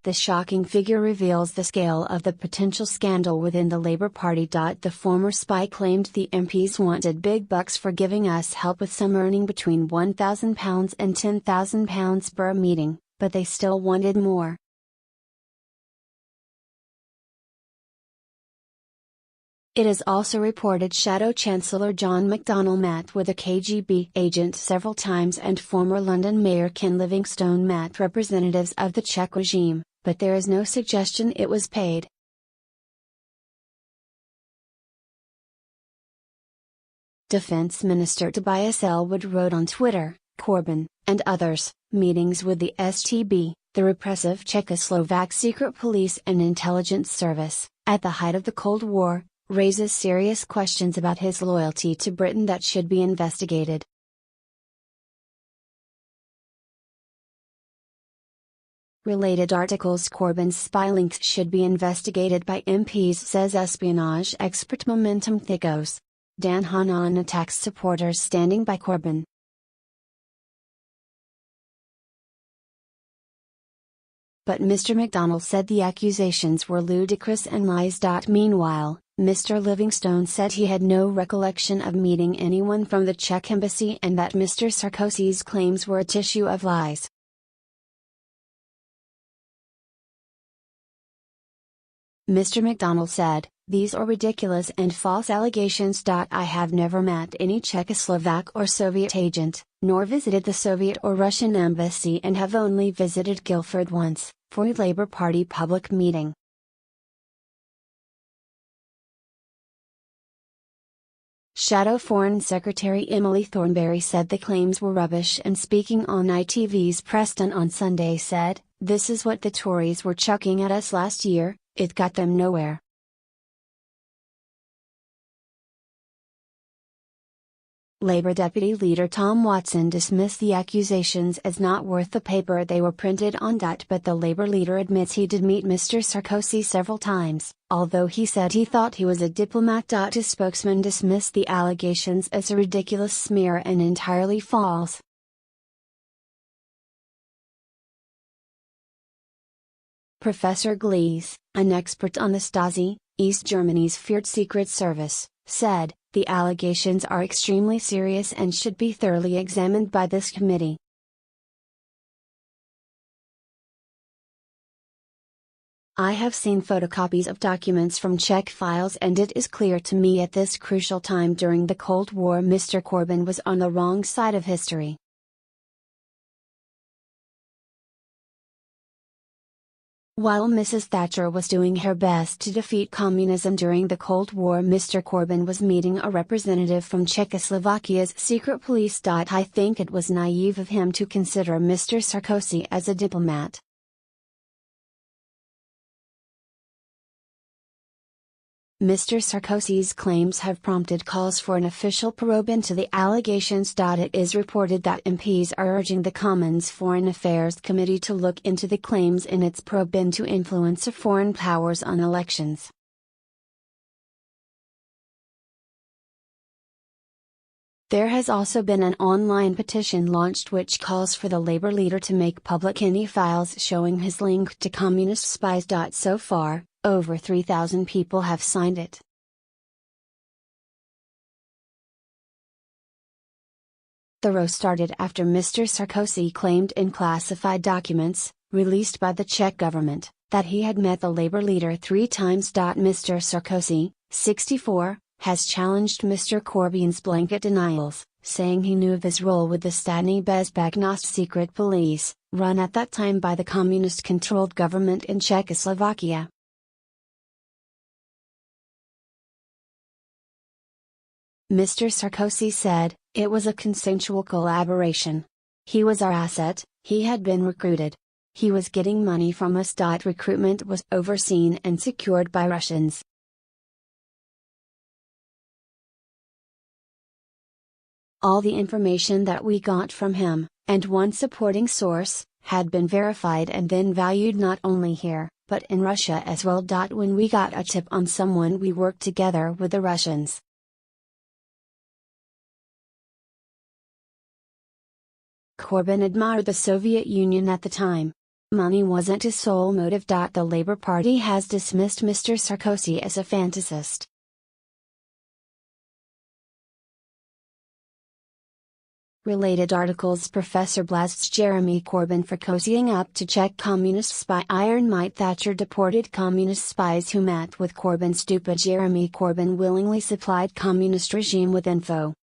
The shocking figure reveals the scale of the potential scandal within the Labour Party. The former spy claimed the MPs wanted big bucks for giving us help, with some earning between £1,000 and £10,000 per meeting, but they still wanted more. It is also reported Shadow Chancellor John McDonnell met with a KGB agent several times, and former London Mayor Ken Livingstone met representatives of the Czech regime, but there is no suggestion it was paid. Defence Minister Tobias Ellwood wrote on Twitter, Corbyn, and others, meetings with the STB, the repressive Czechoslovak secret police and intelligence service, at the height of the Cold War, raises serious questions about his loyalty to Britain that should be investigated. Related articles: Corbyn's spy links should be investigated by MPs, says espionage expert Momentum Thickos. Dan Hannan attacks supporters standing by Corbyn. But Mr McDonnell said the accusations were ludicrous and lies. Meanwhile, Mr Livingstone said he had no recollection of meeting anyone from the Czech embassy and that Mr Sarkozy's claims were a tissue of lies. Mr McDonnell said, "These are ridiculous and false allegations. I have never met any Czechoslovak or Soviet agent, nor visited the Soviet or Russian embassy, and have only visited Guildford once, for a Labour Party public meeting." Shadow Foreign Secretary Emily Thornberry said the claims were rubbish, and speaking on ITV's Preston on Sunday said, "This is what the Tories were chucking at us last year, it got them nowhere." Labour Deputy Leader Tom Watson dismissed the accusations as not worth the paper they were printed on. But the Labour leader admits he did meet Mr Sarkozy several times, although he said he thought he was a diplomat. His spokesman dismissed the allegations as a ridiculous smear and entirely false. Professor Glees, an expert on the Stasi, East Germany's feared secret service, said, "The allegations are extremely serious and should be thoroughly examined by this committee." "I have seen photocopies of documents from Czech files, and it is clear to me at this crucial time during the Cold War Mr Corbyn was on the wrong side of history." While Mrs Thatcher was doing her best to defeat communism during the Cold War, Mr Corbyn was meeting a representative from Czechoslovakia's secret police. "I think it was naive of him to consider Mr Sarkozy as a diplomat." Mr Sarkozy's claims have prompted calls for an official probe into the allegations. It is reported that MPs are urging the Commons Foreign Affairs Committee to look into the claims in its probe into influence of foreign powers on elections. There has also been an online petition launched which calls for the Labour leader to make public any files showing his link to communist spies. So far, over 3,000 people have signed it. The row started after Mr Sarkozy claimed in classified documents, released by the Czech government, that he had met the Labour leader 3 times. Mr Sarkozy, 64, has challenged Mr Corbyn's blanket denials, saying he knew of his role with the Státní bezpečnost secret police, run at that time by the communist-controlled government in Czechoslovakia. Mr Sarkozy said, "It was a consensual collaboration. He was our asset, he had been recruited. He was getting money from us. Recruitment was overseen and secured by Russians. All the information that we got from him, and one supporting source, had been verified and then valued not only here, but in Russia as well. When we got a tip on someone, we worked together with the Russians." Corbyn admired the Soviet Union at the time. Money wasn't his sole motive. The Labour Party has dismissed Mr Sarkozy as a fantasist. Related articles: Professor blasts Jeremy Corbyn for cozying up to Czech communist spy. Iron Mike Thatcher deported communist spies who met with Corbyn. Stupid Jeremy Corbyn willingly supplied communist regime with info.